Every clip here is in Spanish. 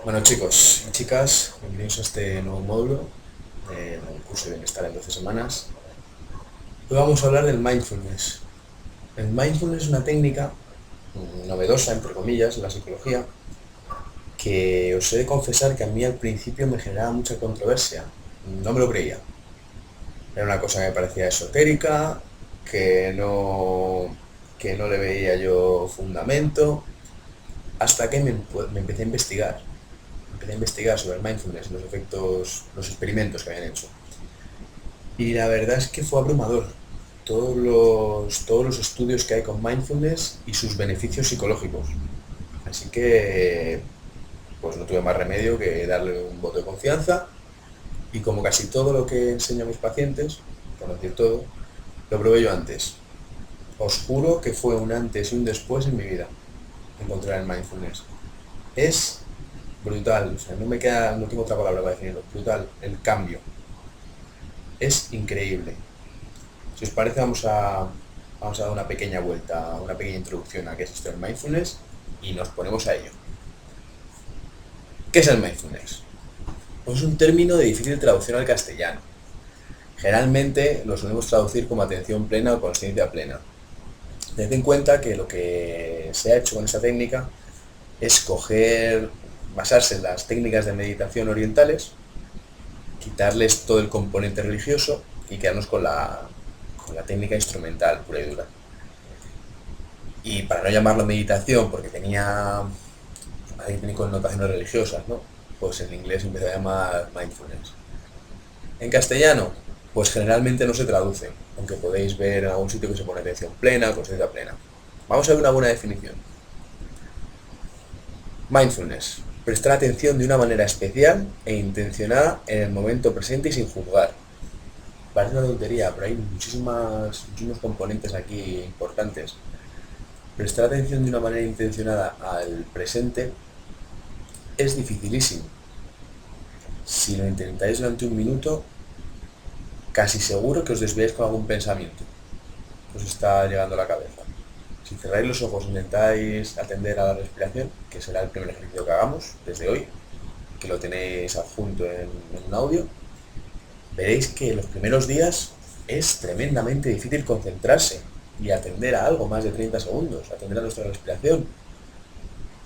Bueno chicos y chicas, bienvenidos a este nuevo módulo del curso de bienestar en 12 semanas. Hoy vamos a hablar del mindfulness. El mindfulness es una técnica novedosa, entre comillas, en la psicología, que os he de confesar que a mí al principio me generaba mucha controversia. No me lo creía. Era una cosa que me parecía esotérica, que que no le veía yo fundamento, hasta que me empecé a investigar. Empecé a investigar sobre el mindfulness, los efectos, los experimentos que habían hecho. Y la verdad es que fue abrumador todos los estudios que hay con mindfulness y sus beneficios psicológicos. Así que pues no tuve más remedio que darle un voto de confianza y como casi todo lo que enseño a mis pacientes, por no decir todo, lo probé yo antes. Os juro que fue un antes y un después en mi vida encontrar el mindfulness. Es brutal, o sea, no tengo otra palabra para definirlo, brutal, el cambio. Es increíble. Si os parece, vamos a dar una pequeña vuelta, una pequeña introducción a qué es esto del mindfulness y nos ponemos a ello. ¿Qué es el mindfulness? Pues es un término de difícil traducción al castellano. Generalmente lo solemos traducir como atención plena o consciencia plena. Tened en cuenta que lo que se ha hecho con esta técnica es basarse en las técnicas de meditación orientales, quitarles todo el componente religioso y quedarnos con la técnica instrumental pura y dura. Y para no llamarlo meditación, porque ahí tiene connotaciones religiosas, ¿no? Pues en inglés empezó a llamar mindfulness. En castellano, pues generalmente no se traduce, aunque podéis ver en algún sitio que se pone atención plena o conciencia plena. Vamos a ver una buena definición. Mindfulness. Prestar atención de una manera especial e intencionada en el momento presente y sin juzgar. Parece una tontería, pero hay muchísimos componentes aquí importantes. Prestar atención de una manera intencionada al presente es dificilísimo. Si lo intentáis durante un minuto, casi seguro que os desviáis con algún pensamiento que os está llegando a la cabeza. Si cerráis los ojos e intentáis atender a la respiración, que será el primer ejercicio que hagamos desde hoy, que lo tenéis adjunto en un audio, veréis que los primeros días es tremendamente difícil concentrarse y atender a algo más de 30 segundos, atender a nuestra respiración.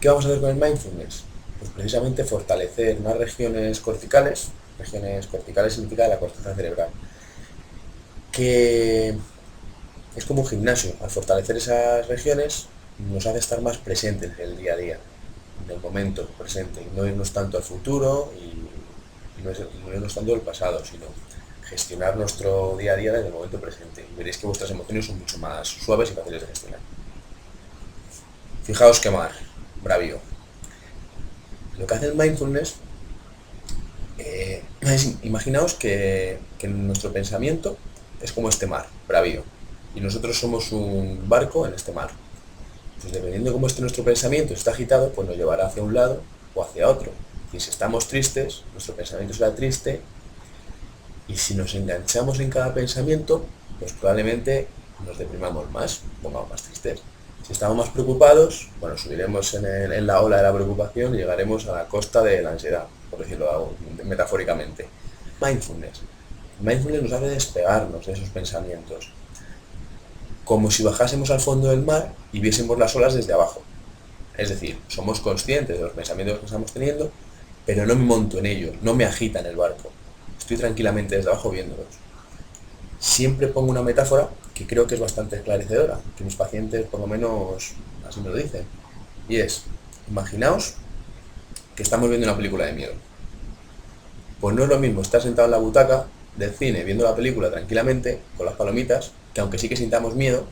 ¿Qué vamos a hacer con el mindfulness? Pues precisamente fortalecer unas regiones corticales. Regiones corticales significa la corteza cerebral, que es como un gimnasio. Al fortalecer esas regiones nos hace estar más presentes en el día a día, en el momento presente, y no irnos tanto al futuro y no irnos tanto al pasado, sino gestionar nuestro día a día desde el momento presente. Y veréis que vuestras emociones son mucho más suaves y fáciles de gestionar. Fijaos qué mar, bravío. Lo que hace el mindfulness imaginaos que nuestro pensamiento es como este mar, bravío, y nosotros somos un barco en este mar. Pues dependiendo de cómo esté nuestro pensamiento, está agitado, pues nos llevará hacia un lado o hacia otro. Y si estamos tristes, nuestro pensamiento será triste, y si nos enganchamos en cada pensamiento, pues probablemente nos deprimamos más, pongamos más tristes. Si estamos más preocupados, bueno, subiremos en la ola de la preocupación y llegaremos a la costa de la ansiedad, por decirlo metafóricamente. Mindfulness. Mindfulness nos hace despegarnos de esos pensamientos, como si bajásemos al fondo del mar y viésemos las olas desde abajo. Es decir, somos conscientes de los pensamientos que estamos teniendo, pero no me monto en ellos, no me agitan el barco. Estoy tranquilamente desde abajo viéndolos. Siempre pongo una metáfora que creo que es bastante esclarecedora, que mis pacientes por lo menos así me lo dicen. Y es, imaginaos que estamos viendo una película de miedo. Pues no es lo mismo estar sentado en la butaca del cine viendo la película tranquilamente, con las palomitas, que aunque sí que sintamos miedo,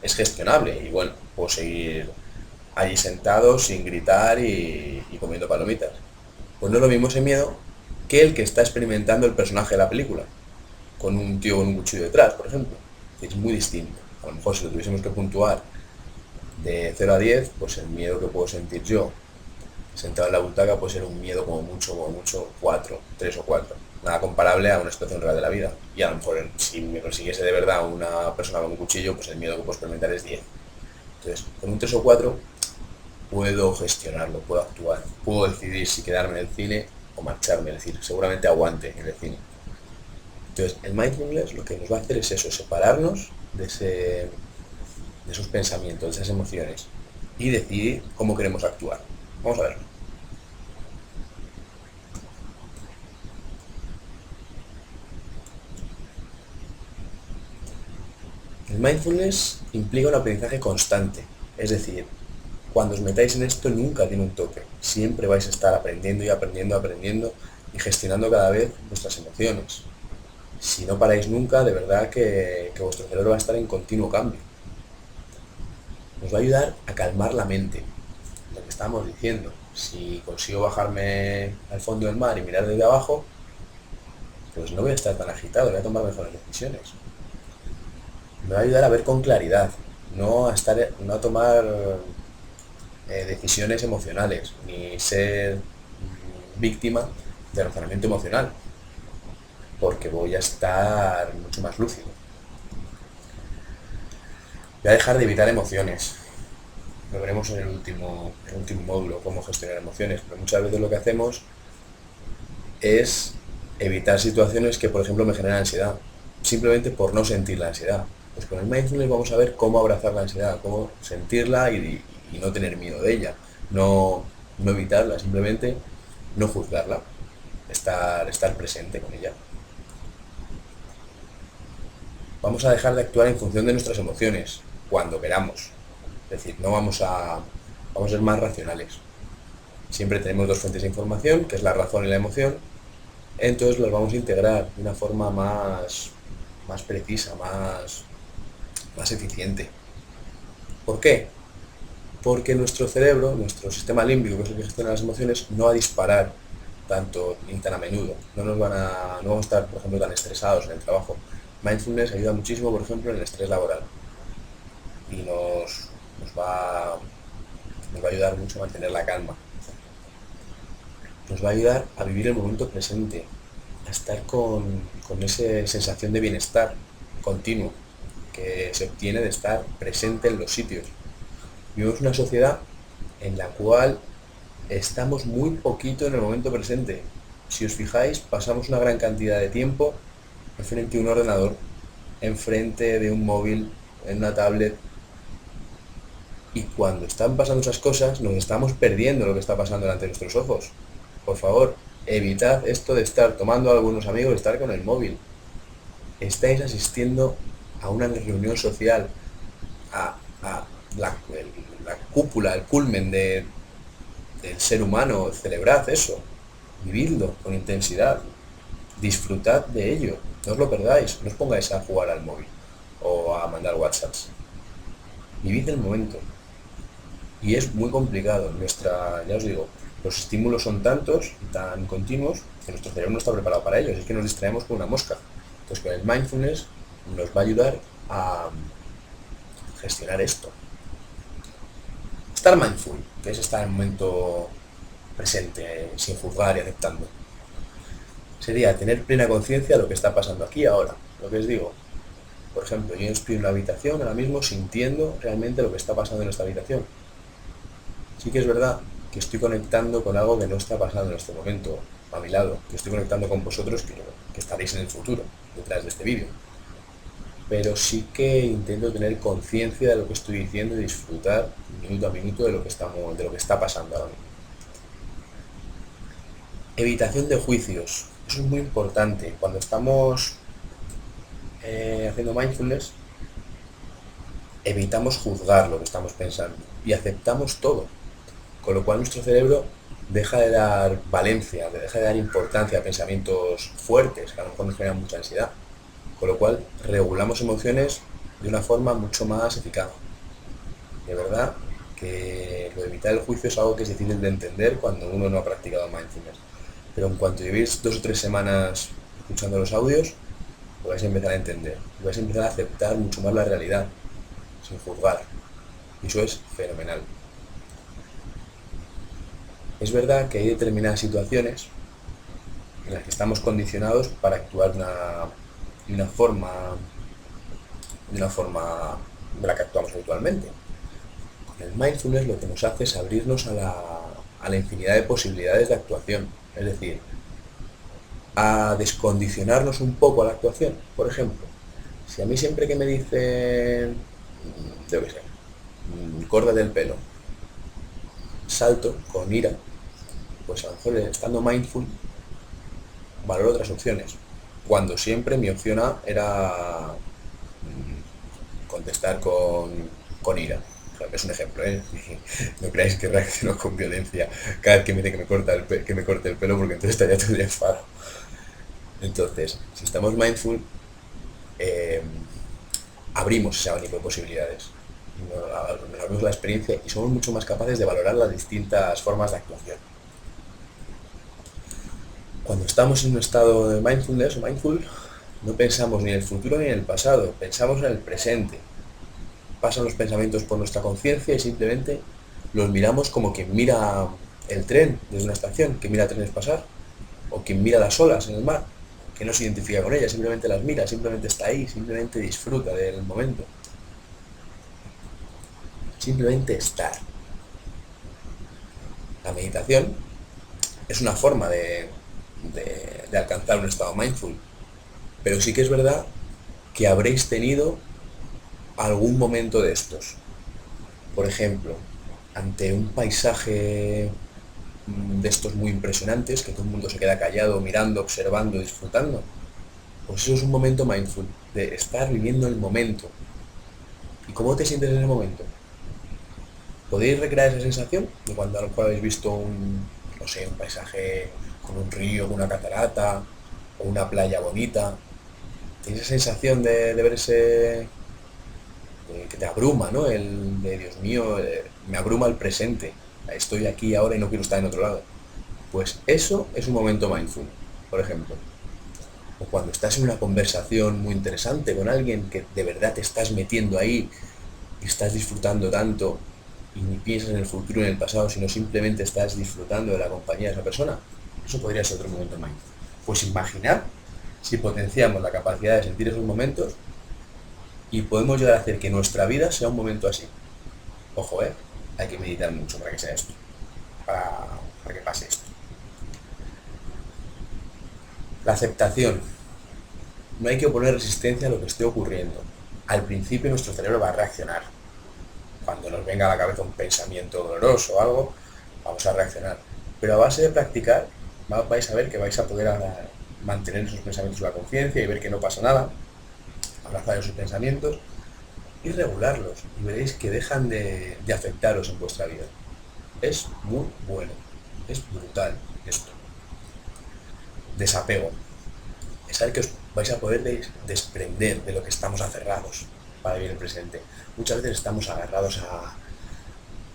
es gestionable. Y bueno, puedo seguir allí sentado sin gritar y comiendo palomitas. Pues no es lo mismo ese miedo que el que está experimentando el personaje de la película, con un tío con un cuchillo detrás, por ejemplo. Es muy distinto. A lo mejor si lo tuviésemos que puntuar de 0 a 10, pues el miedo que puedo sentir yo sentado en la butaca puede ser un miedo como mucho 4, 3 o 4. Nada comparable a una situación real de la vida. Y a lo mejor si me persiguiese de verdad una persona con un cuchillo, pues el miedo que puedo experimentar es 10. Entonces, con un 3 o 4 puedo gestionarlo, puedo actuar, puedo decidir si quedarme en el cine o marcharme, es decir, seguramente aguante en el cine. Entonces, el mindfulness lo que nos va a hacer es eso, separarnos de esos pensamientos, de esas emociones y decidir cómo queremos actuar. Vamos a verlo. El mindfulness implica un aprendizaje constante, es decir, cuando os metáis en esto nunca tiene un tope, siempre vais a estar aprendiendo y aprendiendo, aprendiendo y gestionando cada vez vuestras emociones. Si no paráis nunca, de verdad que vuestro cerebro va a estar en continuo cambio. Nos va a ayudar a calmar la mente, lo que estábamos diciendo. Si consigo bajarme al fondo del mar y mirar desde abajo, pues no voy a estar tan agitado, voy a tomar mejores decisiones. Me va a ayudar a ver con claridad, no a tomar decisiones emocionales, ni ser víctima de razonamiento emocional, porque voy a estar mucho más lúcido. Voy a dejar de evitar emociones. Lo veremos en el último módulo, cómo gestionar emociones, pero muchas veces lo que hacemos es evitar situaciones que, por ejemplo, me generan ansiedad, simplemente por no sentir la ansiedad. Pues con el mindfulness vamos a ver cómo abrazar la ansiedad, cómo sentirla y no tener miedo de ella, no evitarla, simplemente no juzgarla, estar presente con ella. Vamos a dejar de actuar en función de nuestras emociones, cuando queramos. Es decir, vamos a ser más racionales. Siempre tenemos dos fuentes de información, que es la razón y la emoción, entonces las vamos a integrar de una forma más precisa, más eficiente. ¿Por qué? Porque nuestro cerebro, nuestro sistema límbico, que es el que gestiona las emociones, no va a disparar tanto ni tan a menudo. No vamos a estar, por ejemplo, tan estresados en el trabajo. Mindfulness ayuda muchísimo, por ejemplo, en el estrés laboral. Y nos va a ayudar mucho a mantener la calma. Nos va a ayudar a vivir el momento presente, a estar con esa sensación de bienestar continuo que se obtiene de estar presente en los sitios. Vivimos una sociedad en la cual estamos muy poquito en el momento presente. Si os fijáis, pasamos una gran cantidad de tiempo enfrente de un ordenador, enfrente de un móvil, en una tablet, y cuando están pasando esas cosas nos estamos perdiendo lo que está pasando delante de nuestros ojos. Por favor, evitad esto de estar tomando a algunos amigos, de estar con el móvil. Estáis asistiendo a una reunión social, a la cúpula, el culmen del ser humano. Celebrad eso, vividlo con intensidad, disfrutad de ello, no os lo perdáis, no os pongáis a jugar al móvil o a mandar WhatsApps. Vivid el momento. Y es muy complicado. Ya os digo, los estímulos son tantos y tan continuos que nuestro cerebro no está preparado para ellos. Es que nos distraemos con una mosca. Entonces con el mindfulness nos va a ayudar a gestionar esto. Estar mindful, que es estar en el momento presente, sin juzgar y aceptando, sería tener plena conciencia de lo que está pasando aquí ahora. Lo que os digo, por ejemplo, yo estoy en una habitación ahora mismo sintiendo realmente lo que está pasando en esta habitación. Sí que es verdad que estoy conectando con algo que no está pasando en este momento a mi lado, que estoy conectando con vosotros que estaréis en el futuro, detrás de este vídeo. Pero sí que intento tener conciencia de lo que estoy diciendo y disfrutar minuto a minuto de lo que está pasando ahora mismo. Evitación de juicios. Eso es muy importante. Cuando estamos haciendo mindfulness, evitamos juzgar lo que estamos pensando y aceptamos todo. Con lo cual nuestro cerebro deja de dar valencia, deja de dar importancia a pensamientos fuertes que a lo mejor nos generan mucha ansiedad. Con lo cual regulamos emociones de una forma mucho más eficaz. De verdad que lo de evitar el juicio es algo que es difícil de entender cuando uno no ha practicado mindfulness. Pero en cuanto llevéis 2 o 3 semanas escuchando los audios, lo vais a empezar a entender. Lo vais a empezar a aceptar mucho más la realidad, sin juzgar. Y eso es fenomenal. Es verdad que hay determinadas situaciones en las que estamos condicionados para actuar de una forma de la que actuamos habitualmente. El mindfulness lo que nos hace es abrirnos a la infinidad de posibilidades de actuación. Es decir, a descondicionarnos un poco a la actuación. Por ejemplo, si a mí siempre que me dicen, yo qué sé, córtate el pelo, salto con ira, pues a lo mejor estando mindful valoro otras opciones. Cuando siempre mi opción A era contestar con ira. O sea, es un ejemplo, ¿eh? No creáis que reacciono con violencia cada vez que me dice que me corte el pelo, porque entonces estaría todo el día enfadado. Entonces, si estamos mindful, eh, abrimos ese abanico de posibilidades. Nos abrimos la experiencia y somos mucho más capaces de valorar las distintas formas de actuación. Cuando estamos en un estado de mindfulness o mindful, no pensamos ni en el futuro ni en el pasado, pensamos en el presente. Pasan los pensamientos por nuestra conciencia y simplemente los miramos como quien mira el tren desde una estación, que mira trenes pasar, o quien mira las olas en el mar, que no se identifica con ellas, simplemente las mira, simplemente está ahí, simplemente disfruta del momento. Simplemente estar. La meditación es una forma de alcanzar un estado mindful, pero sí que es verdad que habréis tenido algún momento de estos. Por ejemplo, ante un paisaje de estos muy impresionantes, que todo el mundo se queda callado, mirando, observando, disfrutando, pues eso es un momento mindful, de estar viviendo el momento. ¿Y cómo te sientes en el momento? ¿Podéis recrear esa sensación de cuando a lo mejor habéis visto no sé, un paisaje con un río, con una catarata, o una playa bonita? ¿Tenéis esa sensación de ver ese, que te abruma, ¿no? El de Dios mío, me abruma el presente. Estoy aquí ahora y no quiero estar en otro lado. Pues eso es un momento mindful, por ejemplo. O cuando estás en una conversación muy interesante con alguien que de verdad te estás metiendo ahí y estás disfrutando tanto y ni piensas en el futuro ni en el pasado, sino simplemente estás disfrutando de la compañía de esa persona. Eso podría ser otro momento mindful. Pues imaginar si potenciamos la capacidad de sentir esos momentos y podemos llegar a hacer que nuestra vida sea un momento así. Ojo, hay que meditar mucho para que sea esto, para que pase esto. La aceptación. No hay que oponer resistencia a lo que esté ocurriendo. Al principio nuestro cerebro va a reaccionar. Cuando nos venga a la cabeza un pensamiento doloroso o algo, vamos a reaccionar. Pero a base de practicar, vais a ver que vais a poder mantener esos pensamientos en la conciencia y ver que no pasa nada, abrazar esos pensamientos y regularlos. Y veréis que dejan de afectaros en vuestra vida. Es muy bueno. Es brutal esto. Desapego. Es saber que os vais a poder desprender de lo que estamos aferrados para vivir el presente. Muchas veces estamos agarrados a,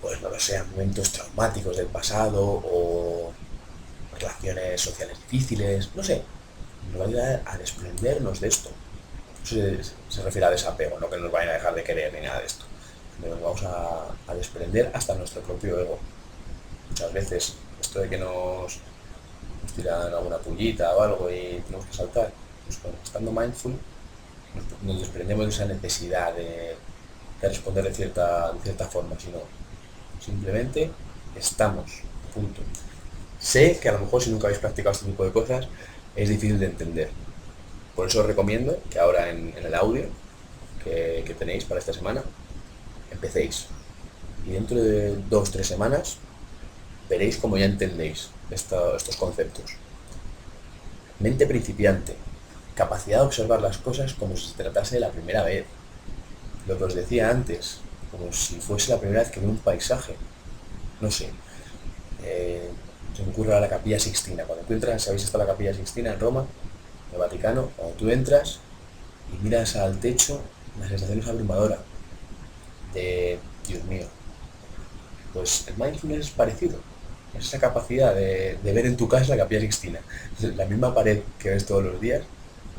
pues no lo sé, a momentos traumáticos del pasado o relaciones sociales difíciles, no sé. Nos va a ayudar a desprendernos de esto. Eso se refiere a desapego, no que nos vayan a dejar de querer ni nada de esto. Nos vamos a desprender hasta nuestro propio ego. Muchas veces esto de que nos tiran alguna pullita o algo y tenemos que saltar, pues estando mindful nos desprendemos de esa necesidad de responder de cierta forma, sino simplemente estamos, punto. Sé que a lo mejor si nunca habéis practicado este tipo de cosas es difícil de entender, por eso os recomiendo que ahora en el audio que tenéis para esta semana empecéis y dentro de 2 o 3 semanas veréis como ya entendéis estos conceptos. Mente principiante, capacidad de observar las cosas como si se tratase de la primera vez. Lo que os decía antes, como si fuese la primera vez que veo un paisaje. No sé, se me ocurre la Capilla Sixtina. Cuando tú entras, ¿sabéis está la Capilla Sixtina en Roma, en el Vaticano? Cuando tú entras y miras al techo, la sensación es abrumadora. De, Dios mío, pues el mindfulness es parecido. Es esa capacidad de ver en tu casa la Capilla Sixtina. La misma pared que ves todos los días,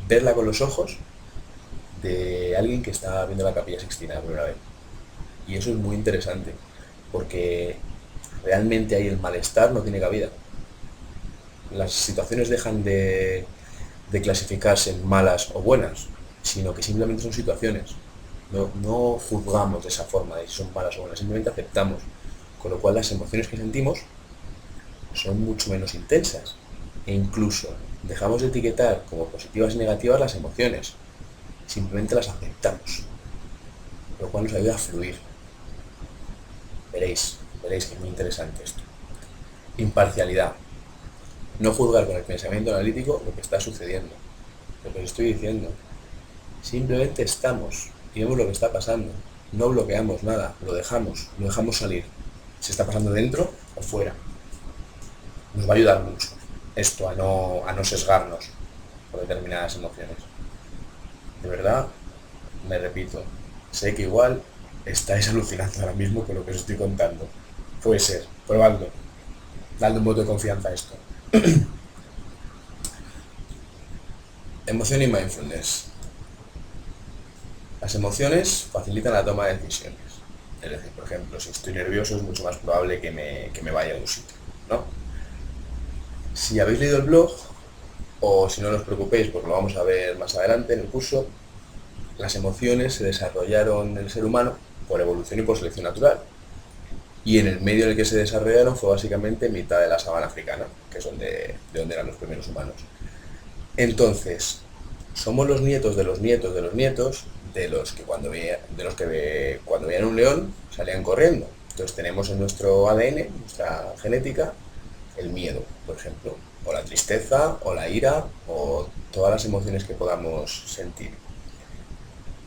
verla con los ojos de alguien que está viendo la Capilla Sixtina la primera vez. Y eso es muy interesante, porque realmente ahí el malestar no tiene cabida. Las situaciones dejan de clasificarse en malas o buenas, sino que simplemente son situaciones. no juzgamos de esa forma de si son malas o buenas, simplemente aceptamos, con lo cual las emociones que sentimos son mucho menos intensas e incluso dejamos de etiquetar como positivas y negativas las emociones, simplemente las aceptamos, lo cual nos ayuda a fluir. Veréis que es muy interesante esto. Imparcialidad. No juzgar con el pensamiento analítico lo que está sucediendo, lo que os estoy diciendo. Simplemente estamos y vemos lo que está pasando. No bloqueamos nada, lo dejamos salir. Si está pasando dentro o fuera. Nos va a ayudar mucho esto a no sesgarnos por determinadas emociones. De verdad, me repito, sé que igual estáis alucinando ahora mismo con lo que os estoy contando. Puede ser, probadlo. Dadle un voto de confianza a esto. Emoción y mindfulness. Las emociones facilitan la toma de decisiones. Es decir, por ejemplo, si estoy nervioso es mucho más probable que me vaya a un sitio, ¿no? Si habéis leído el blog, o si no os preocupéis, porque lo vamos a ver más adelante en el curso, las emociones se desarrollaron en el ser humano por evolución y por selección natural. Y en el medio en el que se desarrollaron fue básicamente mitad de la sabana africana, que es de donde eran los primeros humanos. Entonces, somos los nietos de los nietos de los nietos de los que cuando veían un león salían corriendo. Entonces tenemos en nuestro ADN, nuestra genética, el miedo, por ejemplo, o la tristeza, o la ira, o todas las emociones que podamos sentir.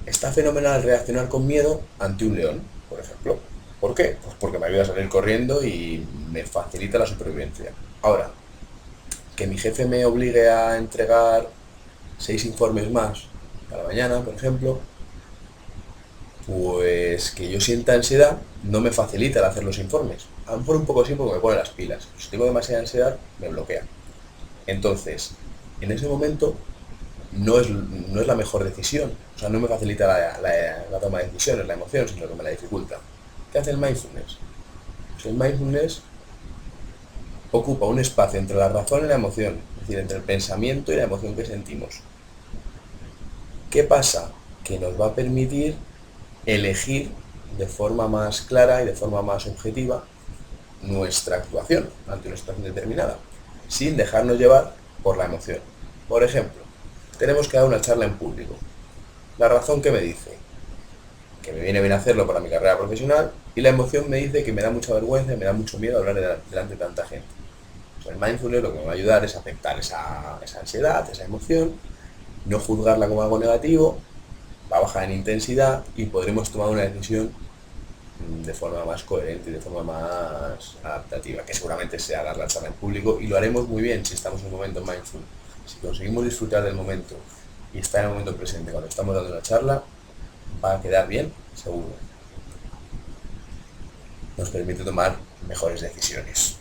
Está fenomenal reaccionar con miedo ante un león, por ejemplo. ¿Por qué? Pues porque me ayuda a salir corriendo y me facilita la supervivencia. Ahora, que mi jefe me obligue a entregar 6 informes más para mañana, por ejemplo, pues que yo sienta ansiedad no me facilita el hacer los informes. A lo mejor un poco sí porque me pone las pilas. Si tengo demasiada ansiedad, me bloquea. Entonces, en ese momento no es la mejor decisión. O sea, no me facilita la toma de decisiones, la emoción, sino que me la dificulta. ¿Qué hace el mindfulness? Pues el mindfulness ocupa un espacio entre la razón y la emoción, es decir, entre el pensamiento y la emoción que sentimos. ¿Qué pasa? Que nos va a permitir elegir de forma más clara y de forma más objetiva nuestra actuación ante una situación determinada, sin dejarnos llevar por la emoción. Por ejemplo, tenemos que dar una charla en público. La razón que me dice que me viene bien hacerlo para mi carrera profesional y la emoción me dice que me da mucha vergüenza y me da mucho miedo hablar delante de tanta gente. Pues el mindfulness lo que me va a ayudar es aceptar esa ansiedad, esa emoción, no juzgarla como algo negativo, va a bajar en intensidad y podremos tomar una decisión de forma más coherente y de forma más adaptativa, que seguramente sea dar la charla en público, y lo haremos muy bien si estamos en un momento mindful. Si conseguimos disfrutar del momento y estar en el momento presente cuando estamos dando una charla, va a quedar bien, seguro. Nos permite tomar mejores decisiones.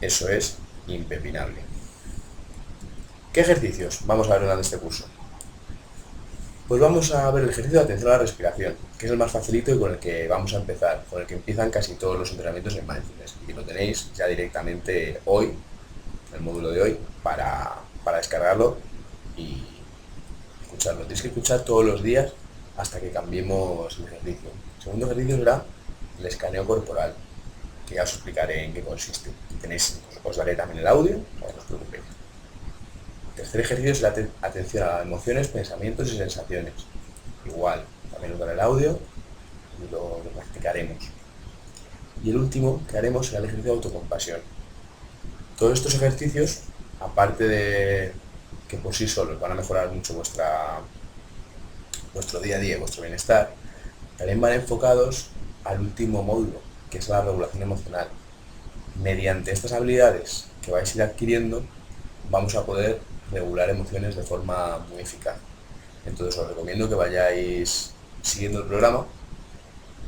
Eso es impepinable. ¿Qué ejercicios vamos a ver durante este curso? Pues vamos a ver el ejercicio de atención a la respiración, que es el más facilito y con el que vamos a empezar, con el que empiezan casi todos los entrenamientos en mindfulness. Y lo tenéis ya directamente hoy, el módulo de hoy, para descargarlo y escucharlo. Tenéis que escuchar todos los días hasta que cambiemos el ejercicio. El segundo ejercicio será el escaneo corporal, que ya os explicaré en qué consiste. Os daré también el audio, para que no os preocupéis. El tercer ejercicio es la atención a emociones, pensamientos y sensaciones. Igual, también os daré el audio y lo practicaremos. Y el último que haremos será el ejercicio de autocompasión. Todos estos ejercicios, aparte de que por sí solos van a mejorar mucho vuestro día a día, vuestro bienestar, también van enfocados al último módulo, que es la regulación emocional. Mediante estas habilidades que vais a ir adquiriendo, vamos a poder regular emociones de forma muy eficaz. Entonces os recomiendo que vayáis siguiendo el programa,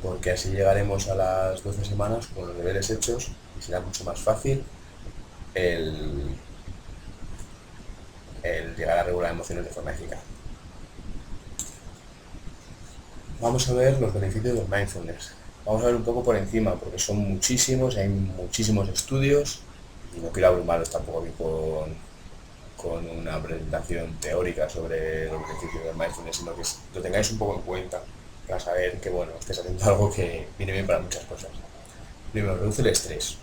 porque así llegaremos a las 12 semanas con los deberes hechos y será mucho más fácil el llegar a regular emociones de forma eficaz. Vamos a ver los beneficios del mindfulness. Vamos a ver un poco por encima, porque son muchísimos, hay muchísimos estudios y no quiero abrumaros tampoco aquí con una presentación teórica sobre los beneficios del mindfulness, sino que lo tengáis un poco en cuenta. para saber que, bueno, estés haciendo algo que viene bien para muchas cosas. Primero, reduce el estrés.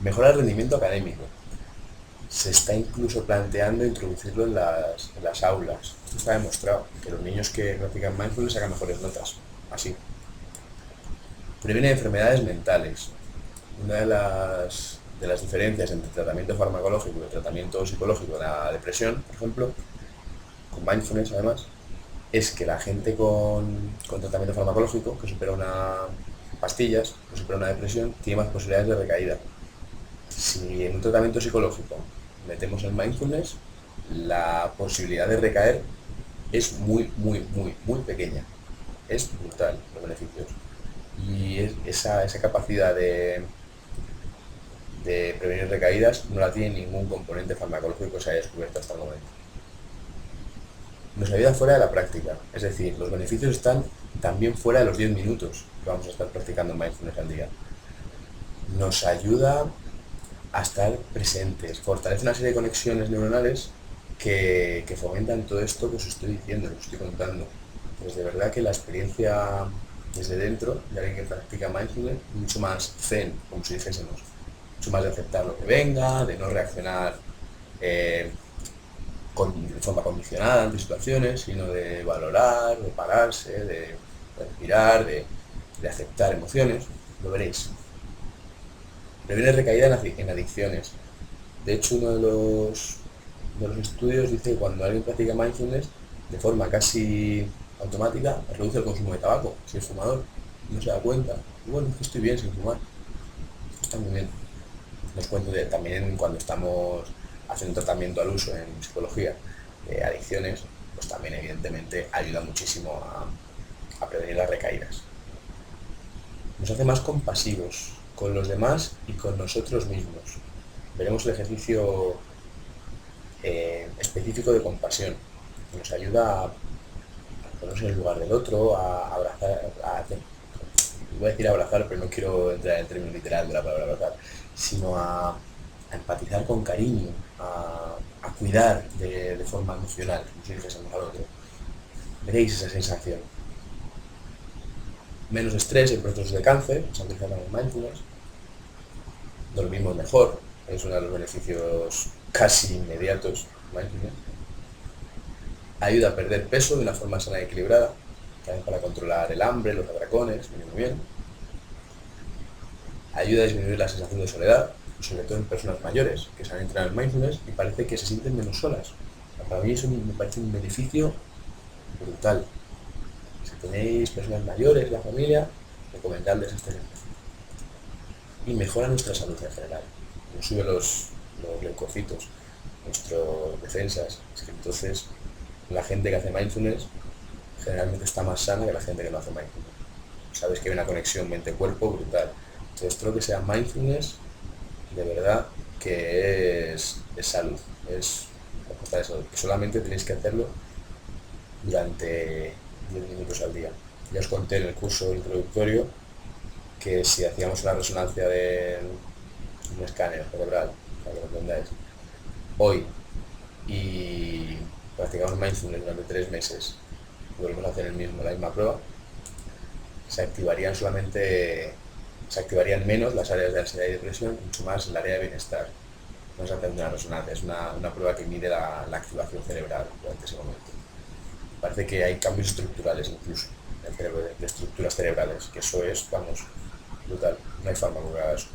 Mejora el rendimiento académico. Se está incluso planteando introducirlo en las aulas. Esto está demostrado, que los niños que practican mindfulness sacan mejores notas. Así. Previene enfermedades mentales. Una de las diferencias entre tratamiento farmacológico y tratamiento psicológico de la depresión, por ejemplo, con mindfulness además, es que la gente con tratamiento farmacológico, que supera una pastillas, que supera una depresión, tiene más posibilidades de recaída. Si en un tratamiento psicológico metemos el mindfulness, la posibilidad de recaer es muy pequeña. Es brutal los beneficios. Y esa capacidad de prevenir recaídas no la tiene ningún componente farmacológico que se haya descubierto hasta el momento. Nos ayuda fuera de la práctica, es decir, los beneficios están también fuera de los 10 minutos que vamos a estar practicando mindfulness al día. Nos ayuda a estar presentes, fortalece una serie de conexiones neuronales que fomentan todo esto que os estoy diciendo, que os estoy contando. Pues de verdad que la experiencia desde dentro de alguien que practica mindfulness es mucho más zen, como si dijésemos, mucho más de aceptar lo que venga, de no reaccionar de forma condicionada ante situaciones, sino de valorar, de pararse, de respirar, de aceptar emociones. Lo veréis. Previene recaída en adicciones. De hecho, uno de los estudios dice que cuando alguien practica mindfulness, de forma casi automática, reduce el consumo de tabaco, si es fumador, no se da cuenta. Y bueno, es que estoy bien sin fumar. Está muy bien. Os cuento también cuando estamos haciendo tratamiento al uso en psicología de adicciones, pues también evidentemente ayuda muchísimo a prevenir las recaídas. Nos hace más compasivos con los demás y con nosotros mismos. Veremos el ejercicio específico de compasión, que nos ayuda a ponernos en el lugar del otro, a abrazar, voy a decir abrazar, pero no quiero entrar en el término literal de la palabra abrazar, sino a empatizar con cariño, a cuidar de forma emocional, si dijésemos al otro. Veréis esa sensación. Menos estrés en procesos de cáncer, se han utilizado en mindfulness. Dormimos mejor, es uno de los beneficios casi inmediatos mindfulness. Ayuda a perder peso de una forma sana y equilibrada, también para controlar el hambre, los atracones, viene muy bien. Ayuda a disminuir la sensación de soledad, sobre todo en personas mayores que se han entrado en mindfulness y parece que se sienten menos solas. Para mí eso me parece un beneficio brutal. Si tenéis personas mayores en la familia, recomendadles este ejercicio. Y mejora nuestra salud en general. Nos sube los leucocitos, nuestras defensas. Es que entonces la gente que hace mindfulness generalmente está más sana que la gente que no hace mindfulness. Sabes que hay una conexión mente-cuerpo brutal. Entonces todo lo que sea mindfulness, de verdad que es salud, es la costa de salud. Solamente tenéis que hacerlo durante 10 minutos al día. Ya os conté en el curso introductorio que si hacíamos una resonancia de un escáner cerebral, para que lo entendáis, hoy y practicamos mindfulness durante 3 meses, y volvemos a hacer la misma prueba, se activarían menos las áreas de ansiedad y depresión, mucho más el área de bienestar. No se hace una resonancia, es una prueba que mide la activación cerebral durante ese momento. Parece que hay cambios estructurales incluso en el cerebro, de estructuras cerebrales, que eso es, vamos, brutal. No hay fármaco que haga eso.